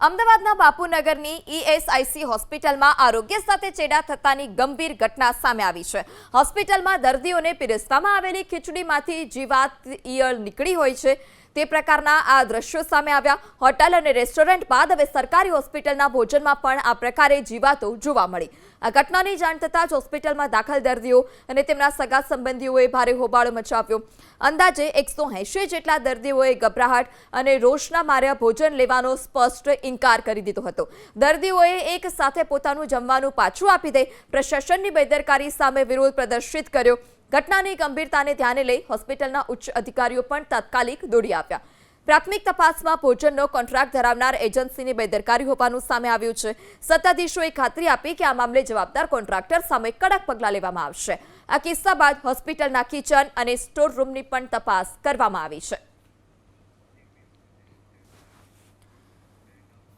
અમદાવાદના બાપુનગરની ઈએસઆઈસી હોસ્પિટલમાં આરોગ્ય સાથે ચેડા થતાની ગંભીર ઘટના સામે આવી છે। હોસ્પિટલમાં દર્દીઓને પીરસવામાં આવેલી ખીચડીમાંથી જીવાત ઈયળ નીકળી હોય છે તે પ્રકારના આ દ્રશ્યો સામે આવ્યા। હોટલ અને રેસ્ટોરન્ટ બાદ હવે સરકારી હોસ્પિટલના ભોજનમાં પણ આ પ્રકારે જીવાતો જોવા મળી। આ ઘટનાની જાણ થતાં જ હોસ્પિટલમાં દાખલ દર્દીઓ અને તેમના સગા સંબંધીઓએ ભારે હોબાળો મચાવ્યો। અંદાજે 180 જેટલા દર્દીઓએ ગભરાટ અને રોષના માર્યા ભોજન લેવાનો સ્પષ્ટ ઇનકાર કરી દીધો હતો। દર્દીઓએ એક સાથે પોતાનું જમવાનું પાછું આપી દઈ પ્રશાસનની બેદરકારી સામે વિરોધ પ્રદર્શિત કર્યો। ઘટનાની ગંભીરતાને ધ્યાને લઈ હોસ્પિટલના ઉચ્ચ અધિકારીઓ પણ તાત્કાલિક દોડી આવ્યા। પ્રાથમિક તપાસમાં ભોજનનો કોન્ટ્રાક્ટ ધરાવનાર એજન્સીની બેદરકારી હોવાનું સામે આવ્યું છે। સત્તાધીશોએ ખાતરી આપી કે આ મામલે જવાબદાર કોન્ટ્રાક્ટર સામે કડક પગલાં લેવામાં આવશે। આ કિસ્સા બાદ હોસ્પિટલના કિચન અને સ્ટોર રૂમની પણ તપાસ કરવામાં આવી છે।